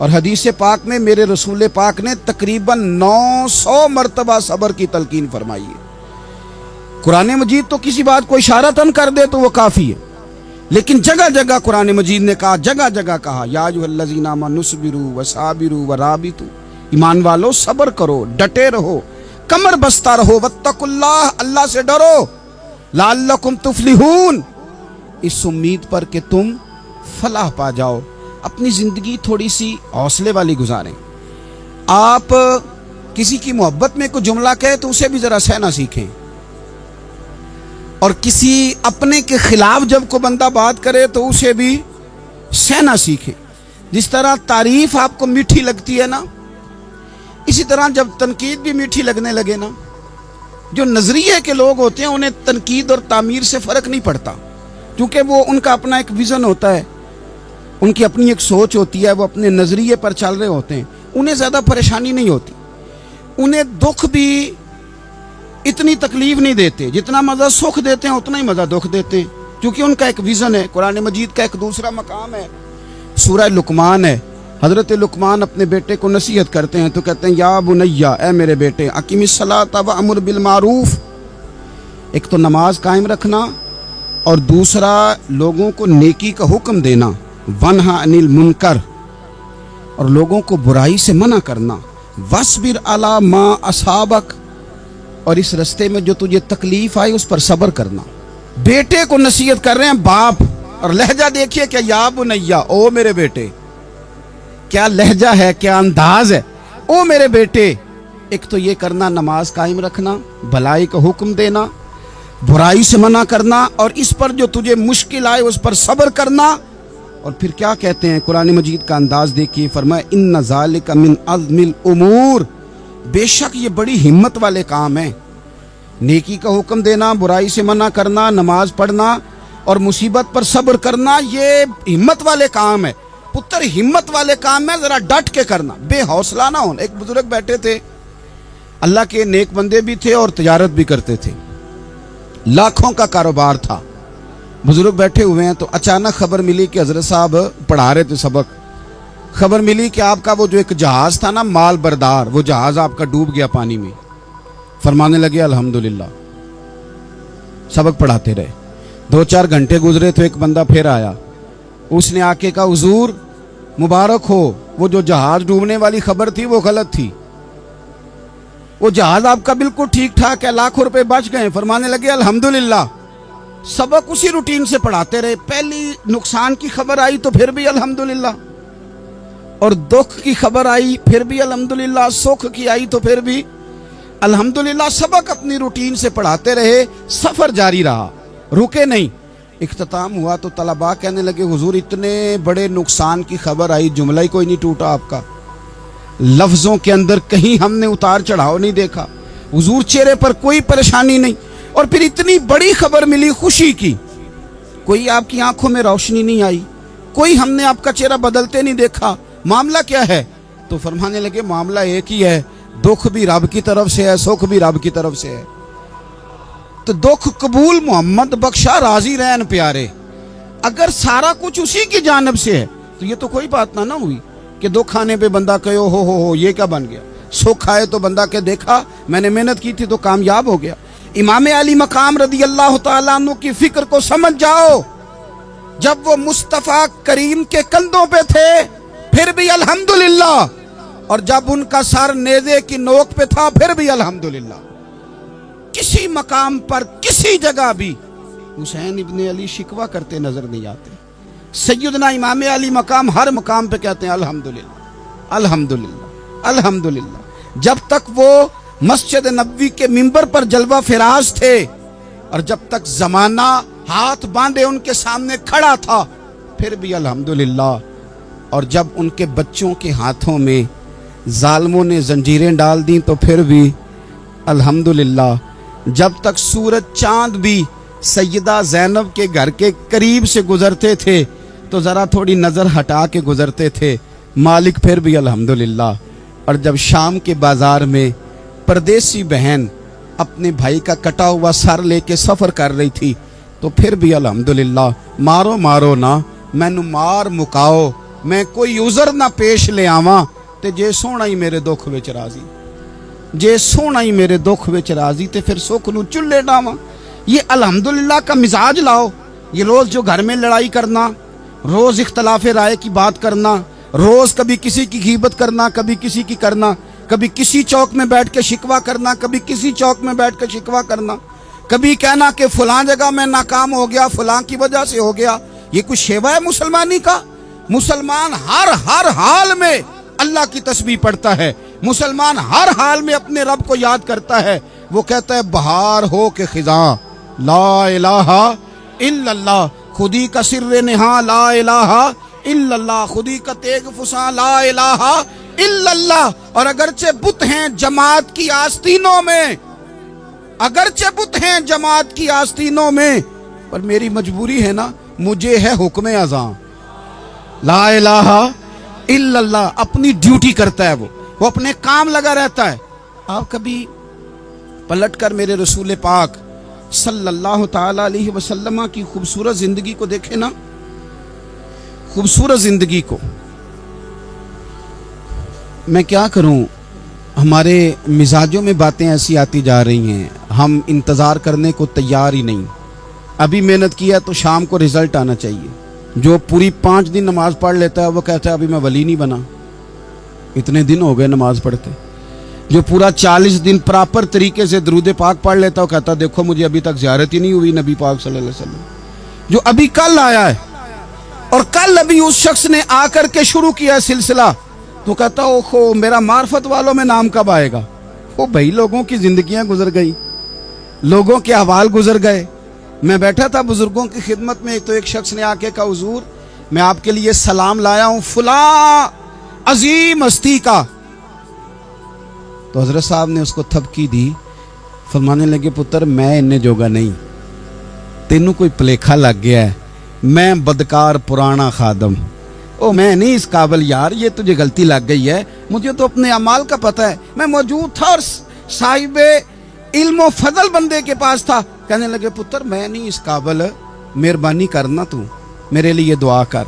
اور حدیث پاک میں میرے رسول پاک نے تقریباً 900 مرتبہ صبر کی تلقین فرمائی ہے۔ قرآن مجید تو کسی بات کو اشارتاً کر دے تو وہ کافی ہے، لیکن جگہ جگہ قرآن مجید نے کہا، جگہ جگہ کہا یا ایھا الذین آمنوا اصبروا وصابروا ورابطوا، ایمان والو صبر کرو، ڈٹے رہو، کمر بستہ رہو، واتقوا اللہ، اللہ سے ڈرو، لعلکم تفلحون، اس امید پر کہ تم فلاح پا جاؤ۔ اپنی زندگی تھوڑی سی حوصلے والی گزاریں۔ آپ کسی کی محبت میں کوئی جملہ کہے تو اسے بھی ذرا سہنا سیکھیں، اور کسی اپنے کے خلاف جب کوئی بندہ بات کرے تو اسے بھی سہنا سیکھیں۔ جس طرح تعریف آپ کو میٹھی لگتی ہے نا، اسی طرح جب تنقید بھی میٹھی لگنے لگے نا، جو نظریے کے لوگ ہوتے ہیں انہیں تنقید اور تعمیر سے فرق نہیں پڑتا، کیونکہ وہ ان کا اپنا ایک ویژن ہوتا ہے، ان کی اپنی ایک سوچ ہوتی ہے، وہ اپنے نظریے پر چل رہے ہوتے ہیں، انہیں زیادہ پریشانی نہیں ہوتی، انہیں دکھ بھی اتنی تکلیف نہیں دیتے، جتنا مزہ سکھ دیتے ہیں اتنا ہی مزہ دکھ دیتے ہیں، کیونکہ ان کا ایک ویژن ہے۔ قرآن مجید کا ایک دوسرا مقام ہے، سورہ لقمان ہے، حضرت لقمان اپنے بیٹے کو نصیحت کرتے ہیں تو کہتے ہیں یا بنیا، اے میرے بیٹے، اقیم الصلاۃ وامر بالمعروف، ایک تو نماز قائم رکھنا، اور دوسرا لوگوں کو نیکی کا حکم دینا، ونہا عن المنکر، اور لوگوں کو برائی سے منع کرنا، واصبر علی ما اصابک، اور اس رستے میں جو تجھے تکلیف آئی اس پر صبر کرنا۔ بیٹے کو نصیحت کر رہے ہیں باپ، اور لہجہ دیکھیے کہ یا بنیا، او میرے بیٹے، کیا لہجہ ہے، کیا انداز ہے، او میرے بیٹے۔ ایک تو یہ کرنا، نماز قائم رکھنا، بھلائی کا حکم دینا، برائی سے منع کرنا، اور اس پر جو تجھے مشکل آئے اس پر صبر کرنا۔ اور پھر کیا کہتے ہیں، قرآن مجید کا انداز دیکھیے، فرمایا ان ذالک من عزم الامور، بے شک یہ بڑی ہمت والے کام ہیں، نیکی کا حکم دینا، برائی سے منع کرنا، نماز پڑھنا اور مصیبت پر صبر کرنا، یہ ہمت والے کام ہے پتر، ہمت والے کام ہے، ذرا ڈٹ کے کرنا، بے حوصلہ نہ ہونا۔ ایک بزرگ بیٹھے تھے، اللہ کے نیک بندے بھی تھے اور تجارت بھی کرتے تھے، لاکھوں کا کاروبار تھا، بزرگ بیٹھے ہوئے ہیں تو اچانک خبر ملی کہ حضرت صاحب پڑھا رہے تھے سبق، خبر ملی کہ آپ کا وہ جو ایک جہاز تھا نا مال بردار، وہ جہاز آپ کا ڈوب گیا پانی میں۔ فرمانے لگے الحمدللہ، سبق پڑھاتے رہے، 2-4 گھنٹے گزرے تو ایک بندہ پھر آیا، اس نے آ کے کہا حضور مبارک ہو، وہ جو جہاز ڈوبنے والی خبر تھی وہ غلط تھی، وہ جہاز آپ کا بالکل ٹھیک ٹھاک ہے، لاکھوں روپے بچ گئے۔ فرمانے لگے الحمدللہ، سبق اسی روٹین سے پڑھاتے رہے، پہلی نقصان کی خبر آئی تو پھر بھی الحمدللہ، اور دکھ کی خبر آئی پھر بھی الحمدللہ، سکھ کی آئی تو پھر بھی الحمدللہ، سبق اپنی روٹین سے پڑھاتے رہے، سفر جاری رہا، رکے نہیں۔ اختتام ہوا تو طلباء کہنے لگے حضور اتنے بڑے نقصان کی خبر آئی، جملہ ہی کوئی نہیں ٹوٹا آپ کا، لفظوں کے اندر کہیں ہم نے اتار چڑھاؤ نہیں دیکھا، حضور چہرے پر کوئی پریشانی نہیں، اور پھر اتنی بڑی خبر ملی خوشی کی، کوئی آپ کی آنکھوں میں روشنی نہیں آئی، کوئی ہم نے آپ کا چہرہ بدلتے نہیں دیکھا، معاملہ کیا ہے؟ تو فرمانے لگے معاملہ ایک ہی ہے، دکھ بھی رب کی طرف سے ہے، سکھ بھی رب کی طرف سے ہے، تو دکھ قبول محمد بخشا راضی رہن پیارے، اگر سارا کچھ اسی کی جانب سے ہے تو یہ تو کوئی بات نہ ہوئی کہ دکھ آنے پہ بندہ کہے ہو یہ کیا بن گیا، سکھ آئے تو بندہ کہ دیکھا میں نے محنت کی تھی تو کامیاب ہو گیا۔ امام علی مقام رضی اللہ تعالیٰ عنہ کی فکر کو سمجھ جاؤ، جب وہ مصطفیٰ کریم کے کندھوں پہ تھے پھر بھی الحمدللہ، اور جب ان کا سر نیزے کی نوک پہ تھا پھر بھی الحمدللہ۔ کسی مقام پر کسی جگہ بھی حسین ابن علی شکوہ کرتے نظر نہیں آتے، سیدنا امام علی مقام ہر مقام پہ کہتے ہیں الحمدللہ الحمدللہ الحمدللہ، جب تک وہ مسجد نبوی کے منبر پر جلوہ فراز تھے، اور جب تک زمانہ ہاتھ باندھے ان کے سامنے کھڑا تھا پھر بھی الحمدللہ، اور جب ان کے بچوں کے ہاتھوں میں ظالموں نے زنجیریں ڈال دیں تو پھر بھی الحمدللہ، جب تک سورج چاند بھی سیدہ زینب کے گھر کے قریب سے گزرتے تھے تو ذرا تھوڑی نظر ہٹا کے گزرتے تھے، مالک پھر بھی الحمدللہ، اور جب شام کے بازار میں پردیسی بہن اپنے بھائی کا کٹا ہوا سر لے کے سفر کر رہی تھی تو پھر بھی الحمدللہ، مارو نا مینو مار مکاؤ میں کوئی عذر نہ پیش لے آواں تے جے سونا ہی میرے دکھ وچ راضی، جے سونا ہی میرے دکھ وچ راضی تے پھر سکھ نو چلے ڈاواں۔ یہ الحمدللہ کا مزاج لاؤ۔ یہ روز جو گھر میں لڑائی کرنا، روز اختلاف رائے کی بات کرنا، روز کبھی کسی کی غیبت کرنا، کبھی کسی کی کرنا، کبھی کسی چوک میں بیٹھ کے شکوہ کرنا، کبھی کسی چوک میں بیٹھ کے شکوہ کرنا، کبھی کہنا کہ فلاں جگہ میں ناکام ہو گیا، فلاں کی وجہ سے ہو گیا، یہ کچھ شیوا ہے مسلمانی کا؟ مسلمان ہر حال میں اللہ کی تسبیح پڑھتا ہے، مسلمان ہر حال میں اپنے رب کو یاد کرتا ہے۔ وہ کہتا ہے بہار ہو کے خزاں لا الہ الا اللہ، خودی کا سر نہاں لا الہ الا اللہ، خودی کا تیغ فساں لا الہ الا اللہ۔ اور اگرچہ بت ہیں جماعت کی آستینوں میں، اگرچہ بت ہیں جماعت کی آستینوں میں، پر میری مجبوری ہے نا، مجھے ہے حکم اذاں لا الہ الا اللہ۔ اپنی ڈیوٹی کرتا ہے وہ اپنے کام لگا رہتا ہے۔ آپ کبھی پلٹ کر میرے رسول پاک صلی اللہ تعالی علیہ وسلم کی خوبصورت زندگی کو دیکھیں نا، خوبصورت زندگی کو۔ میں کیا کروں، ہمارے مزاجوں میں باتیں ایسی آتی جا رہی ہیں، ہم انتظار کرنے کو تیار ہی نہیں۔ ابھی محنت کیا تو شام کو رزلٹ آنا چاہیے۔ جو پوری 5 دن نماز پڑھ لیتا ہے وہ کہتا ہے ابھی میں ولی نہیں بنا، اتنے دن ہو گئے نماز پڑھتے۔ جو پورا 40 دن پراپر طریقے سے درود پاک پڑھ لیتا ہے وہ کہتا ہے دیکھو مجھے ابھی تک زیارت ہی نہیں ہوئی نبی پاک صلی اللہ علیہ وسلم۔ جو ابھی کل آیا ہے اور کل ابھی اس شخص نے آ کر کے شروع کیا سلسلہ، تو کہتا اوہو میرا معرفت والوں میں نام کب آئے گا؟ وہ بھائی لوگوں کی زندگیاں گزر گئی، لوگوں کے احوال گزر گئے۔ میں بیٹھا تھا بزرگوں کی خدمت میں، تو ایک شخص نے آ کے کہا حضور میں آپ کے لیے سلام لایا ہوں فلاں عظیم ہستی کا۔ تو حضرت صاحب نے اس کو تھپکی دی، فرمانے لگے پتر میں انہیں جوگا نہیں، تینوں کوئی پلیکھا لگ گیا ہے، میں بدکار پرانا خادم، میں نہیں اس قابل یار، یہ تجھے غلطی لگ گئی ہے، مجھے تو اپنے اعمال کا پتہ ہے، میں موجود تھا اور صاحب علم و فضل بندے کے پاس تھا۔ کہنے لگے پتر میں نہیں اس قابل، مہربانی کرنا تو میرے لیے دعا کر،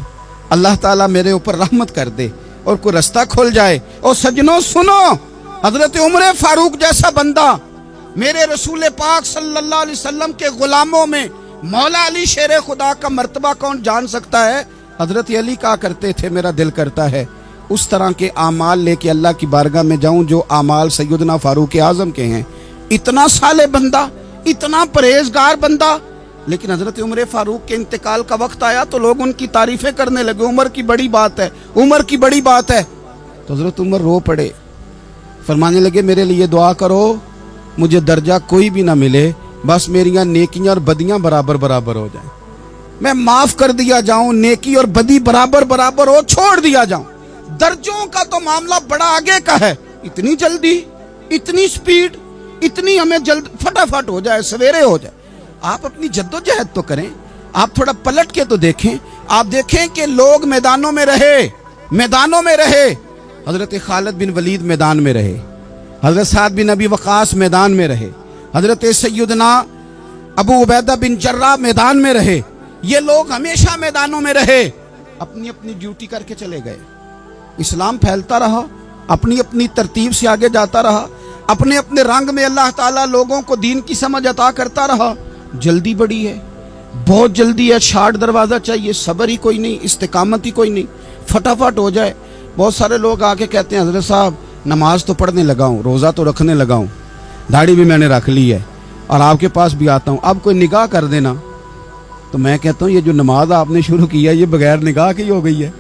اللہ تعالیٰ میرے اوپر رحمت کر دے اور کوئی رستہ کھل جائے۔ اور سجنوں سنو، حضرت عمر فاروق جیسا بندہ میرے رسول پاک صلی اللہ علیہ وسلم کے غلاموں میں مولا علی شیر خدا کا مرتبہ کون جان سکتا ہے؟ حضرت علی کہا کرتے تھے میرا دل کرتا ہے اس طرح کے اعمال لے کے اللہ کی بارگاہ میں جاؤں جو اعمال سیدنا فاروق اعظم کے ہیں۔ اتنا صالح بندہ، اتنا پرہیزگار بندہ، لیکن حضرت عمر فاروق کے انتقال کا وقت آیا تو لوگ ان کی تعریفیں کرنے لگے، عمر کی بڑی بات ہے، عمر کی بڑی بات ہے۔ تو حضرت عمر رو پڑے، فرمانے لگے میرے لیے دعا کرو، مجھے درجہ کوئی بھی نہ ملے، بس میریاں نیکیاں اور بدیاں برابر برابر ہو جائیں، میں معاف کر دیا جاؤں، نیکی اور بدی برابر برابر ہو، چھوڑ دیا جاؤں۔ درجوں کا تو معاملہ بڑا آگے کا ہے، اتنی جلدی، اتنی سپیڈ، اتنی ہمیں جلد فٹافٹ ہو جائے، سویرے ہو جائے۔ آپ اپنی جد و جہد تو کریں، آپ تھوڑا پلٹ کے تو دیکھیں، آپ دیکھیں کہ لوگ میدانوں میں رہے، میدانوں میں رہے۔ حضرت خالد بن ولید میدان میں رہے، حضرت سعد بن ابی وقاص میدان میں رہے، حضرت سیدنا ابو عبیدہ بن جراح میدان میں رہے۔ یہ لوگ ہمیشہ میدانوں میں رہے، اپنی اپنی ڈیوٹی کر کے چلے گئے۔ اسلام پھیلتا رہا، اپنی اپنی ترتیب سے آگے جاتا رہا، اپنے اپنے رنگ میں اللہ تعالیٰ لوگوں کو دین کی سمجھ عطا کرتا رہا۔ جلدی بڑی ہے، بہت جلدی ہے، شارٹ دروازہ چاہیے، صبر ہی کوئی نہیں، استقامت ہی کوئی نہیں، فٹافٹ ہو جائے۔ بہت سارے لوگ آ کے کہتے ہیں حضرت صاحب نماز تو پڑھنے لگا ہوں، روزہ تو رکھنے لگا ہوں، داڑھی بھی میں نے رکھ لی ہے اور آپ کے پاس بھی آتا ہوں، اب کوئی نگاہ کر دینا۔ تو میں کہتا ہوں یہ جو نماز آپ نے شروع کی ہے یہ بغیر نگاہ کی ہو گئی ہے،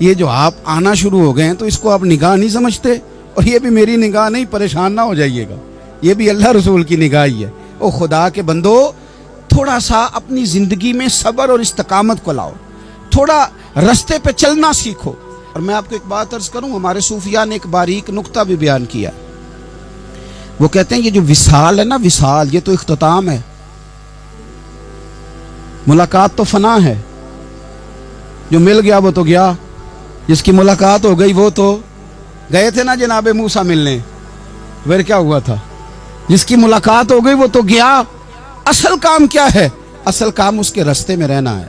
یہ جو آپ آنا شروع ہو گئے ہیں تو اس کو آپ نگاہ نہیں سمجھتے، اور یہ بھی میری نگاہ نہیں، پریشان نہ ہو جائیے گا، یہ بھی اللہ رسول کی نگاہ ہی ہے۔ او خدا کے بندو، تھوڑا سا اپنی زندگی میں صبر اور استقامت کو لاؤ، تھوڑا رستے پہ چلنا سیکھو۔ اور میں آپ کو ایک بات عرض کروں، ہمارے صوفیاء نے ایک باریک نقطہ بھی بیان کیا، وہ کہتے ہیں یہ جو وصال ہے نا، وصال، یہ تو اختتام ہے، ملاقات تو فنا ہے، جو مل گیا وہ تو گیا، جس کی ملاقات ہو گئی وہ تو گئے تھے نا جناب موسیٰ ملنے، پھر کیا ہوا تھا؟ جس کی ملاقات ہو گئی وہ تو گیا۔ اصل کام کیا ہے؟ اصل کام اس کے رستے میں رہنا ہے،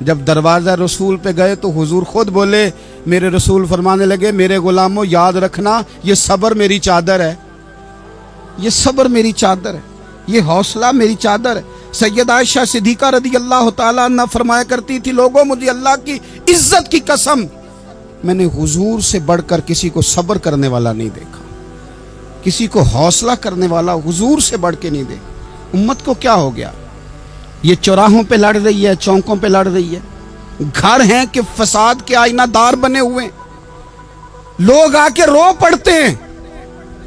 جب دروازہ رسول پہ گئے تو حضور خود بولے، میرے رسول فرمانے لگے میرے غلاموں یاد رکھنا یہ صبر میری چادر ہے، یہ صبر میری چادر ہے، یہ حوصلہ میری چادر ہے۔ سید عائشہ صدیقہ رضی اللہ تعالیٰ عنہ فرمایا کرتی تھی، لوگوں مجھے اللہ کی عزت کی قسم میں نے حضور سے بڑھ کر کسی کو صبر کرنے والا نہیں دیکھا، کسی کو حوصلہ کرنے والا حضور سے بڑھ کے نہیں دیکھا۔ امت کو کیا ہو گیا؟ یہ چوراہوں پہ لڑ رہی ہے، چوکوں پہ لڑ رہی ہے، گھر ہیں کہ فساد کے آئینہ دار بنے ہوئے ہیں۔ لوگ آ کے رو پڑتے ہیں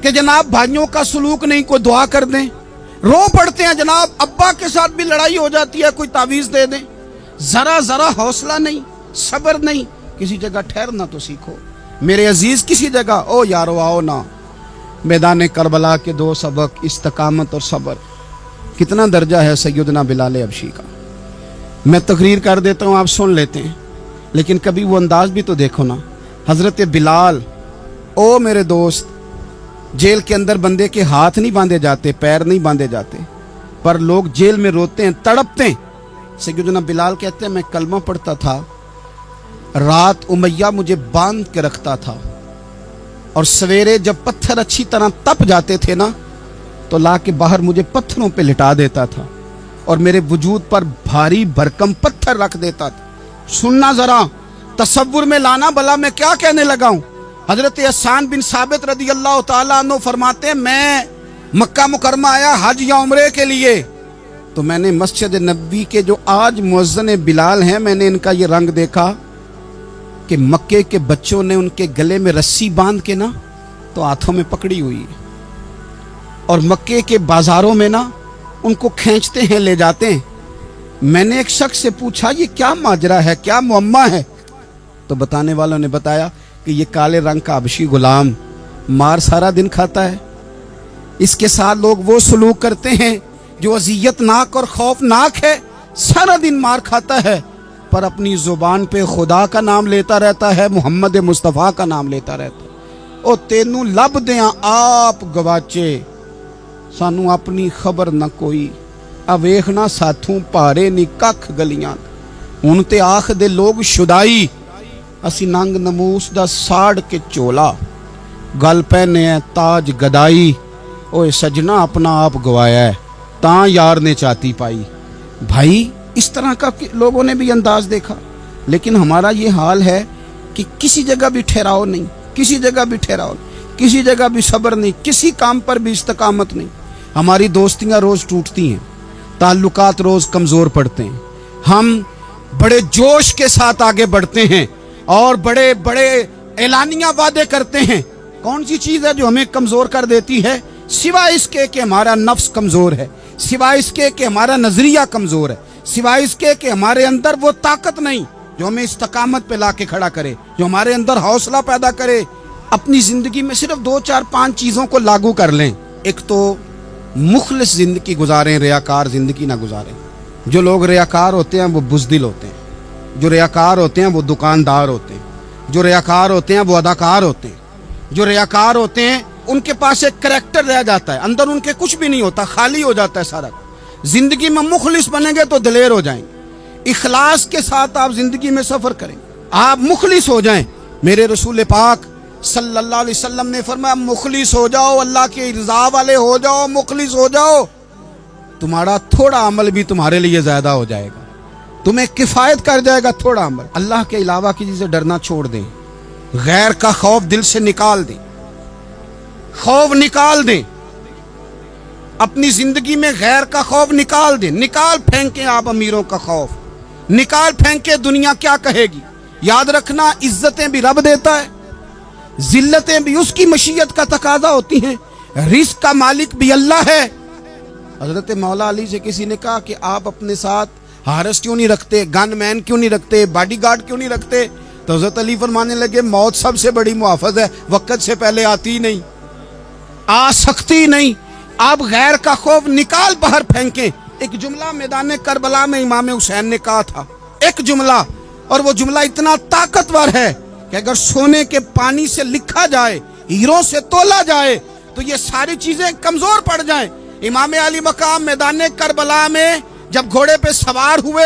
کہ جناب بھائیوں کا سلوک نہیں، کوئی دعا کر دیں، رو پڑتے ہیں جناب ابا کے ساتھ بھی لڑائی ہو جاتی ہے، کوئی تعویذ دے دیں۔ ذرا حوصلہ نہیں، صبر نہیں، کسی جگہ ٹھہرنا تو سیکھو میرے عزیز، کسی جگہ او یارو آؤ نا۔ میدان کربلا کے 2 سبق، استقامت اور صبر۔ کتنا درجہ ہے سیدنا بلال حبشی کا، میں تقریر کر دیتا ہوں آپ سن لیتے ہیں، لیکن کبھی وہ انداز بھی تو دیکھو نا۔ حضرت بلال، او میرے دوست، جیل کے اندر بندے کے ہاتھ نہیں باندھے جاتے، پیر نہیں باندھے جاتے، پر لوگ جیل میں روتے ہیں، تڑپتے ہیں۔ سیدنا بلال کہتے ہیں میں کلمہ پڑھتا تھا، رات امیہ مجھے باندھ کے رکھتا تھا، اور سویرے جب پتھر اچھی طرح تپ جاتے تھے نا تو لا کے باہر مجھے پتھروں پہ لٹا دیتا تھا اور میرے وجود پر بھاری بھرکم پتھر رکھ دیتا تھا۔ سننا ذرا، تصور میں لانا، بلا میں کیا کہنے لگا ہوں۔ حضرت حسان بن ثابت رضی اللہ تعالیٰ عنہ فرماتے ہیں میں مکہ مکرمہ آیا حج یا عمرے کے لیے، تو میں نے مسجد نبوی کے جو آج مؤذن بلال ہیں، میں نے ان کا یہ رنگ دیکھا کہ مکے کے بچوں نے ان کے گلے میں رسی باندھ کے نا تو ہاتھوں میں پکڑی ہوئی ہے، اور مکے کے بازاروں میں نا ان کو کھینچتے ہیں، لے جاتے ہیں۔ میں نے ایک شخص سے پوچھا یہ کیا ماجرا ہے، کیا معمہ ہے؟ تو بتانے والوں نے بتایا کہ یہ کالے رنگ کا حبشی غلام مار سارا دن کھاتا ہے، اس کے ساتھ لوگ وہ سلوک کرتے ہیں جو اذیت ناک اور خوفناک ہے، سارا دن مار کھاتا ہے پر اپنی زبان پہ خدا کا نام لیتا رہتا ہے، محمد مصطفیٰ کا نام لیتا رہتا ہے۔ او تینوں لب دیاں آپ گواچے، سانو اپنی خبر نہ کوئی، اویخنا ساتھوں پارے نی ککھ گلیاں، ہن تے آخ دے لوگ شدائی، اسی ننگ نموس دا ساڑ کے چولا، گل پہنے ہے تاج گدائی، اوے سجنا اپنا آپ گوایا ہے تاں یار نے چاتی پائی۔ بھائی اس طرح کا لوگوں نے بھی انداز دیکھا، لیکن ہمارا یہ حال ہے کہ کسی جگہ بھی ٹھہراؤ نہیں، کسی جگہ بھی ٹھہراؤ نہیں، کسی جگہ بھی صبر نہیں، کسی کام پر بھی استقامت نہیں۔ ہماری دوستیاں روز ٹوٹتی ہیں، تعلقات روز کمزور پڑتے ہیں، ہم بڑے جوش کے ساتھ آگے بڑھتے ہیں اور بڑے بڑے اعلانیہ وعدے کرتے ہیں۔ کون سی چیز ہے جو ہمیں کمزور کر دیتی ہے؟ سوائے اس کے کہ ہمارا نفس کمزور ہے، سوائے اس کے کہ ہمارا نظریہ کمزور ہے، سوائے اس کے کہ ہمارے اندر وہ طاقت نہیں جو ہمیں استقامت پہ لا کے کھڑا کرے، جو ہمارے اندر حوصلہ پیدا کرے۔ اپنی زندگی میں صرف 2 4 5 چیزوں کو لاگو کر لیں۔ ایک تو مخلص زندگی گزاریں، ریاکار زندگی نہ گزاریں۔ جو لوگ ریاکار ہوتے ہیں وہ بزدل ہوتے ہیں، جو ریاکار ہوتے ہیں وہ دکاندار ہوتے ہیں، جو ریاکار ہوتے ہیں وہ اداکار ہوتے ہیں، جو ریاکار ہوتے ہیں ان کے پاس ایک کریکٹر رہ جاتا ہے، اندر ان کے کچھ بھی نہیں ہوتا، خالی ہو جاتا ہے سارا۔ زندگی میں مخلص بنیں گے تو دلیر ہو جائیں گے، اخلاص کے ساتھ آپ زندگی میں سفر کریں، آپ مخلص ہو جائیں۔ میرے رسول پاک صلی اللہ علیہ وسلم نے فرمایا مخلص ہو جاؤ، اللہ کی رضا والے ہو جاؤ، مخلص ہو جاؤ، تمہارا تھوڑا عمل بھی تمہارے لیے زیادہ ہو جائے گا، تمہیں کفایت کر جائے گا تھوڑا عمل۔ اللہ کے علاوہ کسی سے ڈرنا چھوڑ دیں، غیر کا خوف دل سے نکال دیں، خوف نکال دیں، اپنی زندگی میں غیر کا خوف نکال دیں، نکال پھینکیں آپ امیروں کا خوف، نکال پھینکیں دنیا کیا کہے گی۔ یاد رکھنا عزتیں بھی رب دیتا ہے، ذلتیں بھی اس کی مشیت کا تقاضا ہوتی ہیں، رزق کا مالک بھی اللہ ہے۔ حضرت مولا علی سے کسی نے کہا کہ آپ اپنے ساتھ ہارس کیوں نہیں رکھتے، گن مین کیوں نہیں رکھتے، باڈی گارڈ کیوں نہیں رکھتے؟ تو حضرت علی فرمانے لگے موت سب سے بڑی محافظ ہے، وقت سے پہلے آتی نہیں، آ سکتی نہیں۔ آپ غیر کا خوف نکال باہر پھینکیں۔ ایک جملہ میدان کربلا میں امام حسین نے کہا تھا، ایک جملہ، اور وہ جملہ اتنا طاقتور ہے کہ اگر سونے کے پانی سے لکھا جائے، ہیروں سے تولا جائے تو یہ ساری چیزیں کمزور پڑ جائیں۔ امام علی مقام میدان کربلا میں جب گھوڑے پہ سوار ہوئے،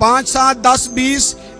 5, 7, 10, 20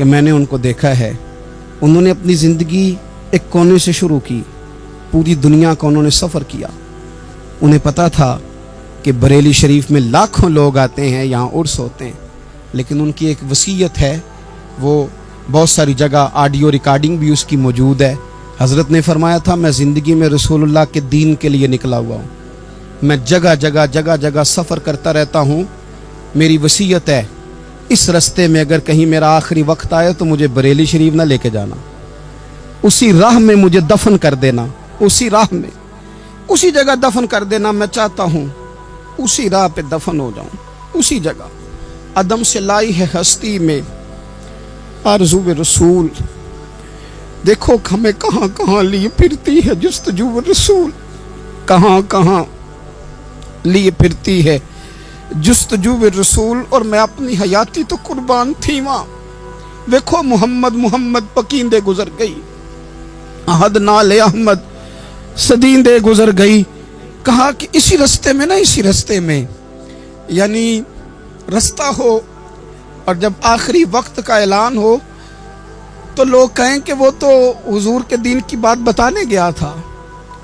کہ میں نے ان کو دیکھا ہے، انہوں نے اپنی زندگی ایک کونے سے شروع کی، پوری دنیا کا انہوں نے سفر کیا۔ انہیں پتا تھا کہ بریلی شریف میں لاکھوں لوگ آتے ہیں، یہاں عرس ہوتے ہیں، لیکن ان کی ایک وصیت ہے، وہ بہت ساری جگہ آڈیو ریکارڈنگ بھی اس کی موجود ہے۔ حضرت نے فرمایا تھا، میں زندگی میں رسول اللہ کے دین کے لیے نکلا ہوا ہوں، میں جگہ جگہ سفر کرتا رہتا ہوں، میری وصیت ہے اس رستے میں اگر کہیں میرا آخری وقت آئے تو مجھے بریلی شریف نہ لے کے جانا، اسی راہ میں مجھے دفن کر دینا، اسی راہ میں اسی جگہ دفن کر دینا، میں چاہتا ہوں اسی راہ پہ دفن ہو جاؤں، اسی جگہ۔ عدم سے لائی ہے ہستی میں آرزو رسول، دیکھو ہمیں کہاں کہاں لیے پھرتی ہے جستجو رسول، کہاں کہاں لیے پھرتی ہے جستجو رسول، اور میں اپنی حیاتی تو قربان تھی وہاں۔ دیکھو محمد پکیندے گزر گئی، احد نال احمد صدیندے گزر گئی۔ کہا کہ اسی رستے میں یعنی رستہ ہو، اور جب آخری وقت کا اعلان ہو تو لوگ کہیں کہ وہ تو حضور کے دین کی بات بتانے گیا تھا،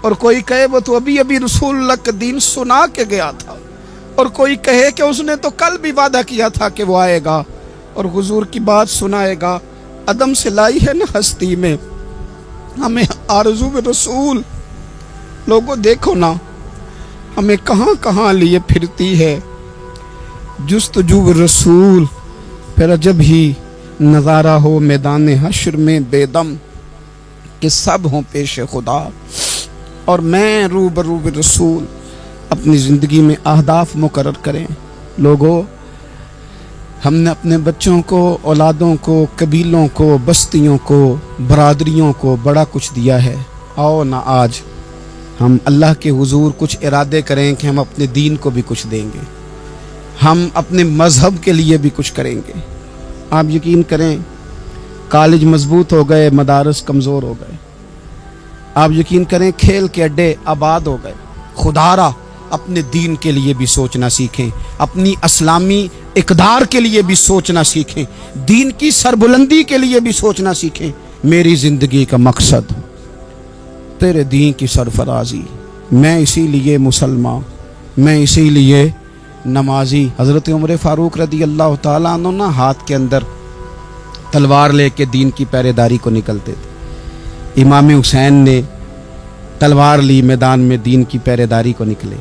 اور کوئی کہے وہ تو ابھی رسول اللہ کے دین سنا کے گیا تھا، اور کوئی کہے کہ اس نے تو کل بھی وعدہ کیا تھا کہ وہ آئے گا اور حضور کی بات سنائے گا۔ عدم سے لائی ہے نا ہستی میں ہمیں آرزو رسول، لوگوں دیکھو نا ہمیں کہاں کہاں لیے پھرتی ہے جستجو رسول۔ پھر عجب ہی نظارہ ہو میدان حشر میں بے دم، کہ سب ہوں پیش خدا اور میں روبرو رسول۔ اپنی زندگی میں اہداف مقرر کریں لوگوں۔ ہم نے اپنے بچوں کو، اولادوں کو، قبیلوں کو، بستیوں کو، برادریوں کو بڑا کچھ دیا ہے۔ آؤ نہ آج ہم اللہ کے حضور کچھ ارادے کریں کہ ہم اپنے دین کو بھی کچھ دیں گے، ہم اپنے مذہب کے لیے بھی کچھ کریں گے۔ آپ یقین کریں کالج مضبوط ہو گئے، مدارس کمزور ہو گئے، آپ یقین کریں کھیل کے اڈے آباد ہو گئے۔ خدا را اپنے دین کے لیے بھی سوچنا سیکھیں، اپنی اسلامی اقدار کے لیے بھی سوچنا سیکھیں، دین کی سربلندی کے لیے بھی سوچنا سیکھیں۔ میری زندگی کا مقصد تیرے دین کی سرفرازی، میں اسی لیے مسلمان، میں اسی لیے نمازی۔ حضرت عمر فاروق رضی اللہ تعالیٰ عنہ نا ہاتھ کے اندر تلوار لے کے دین کی پہرے داری کو نکلتے تھے۔ امام حسین نے تلوار لی، میدان میں دین کی پہرے داری کو نکلے۔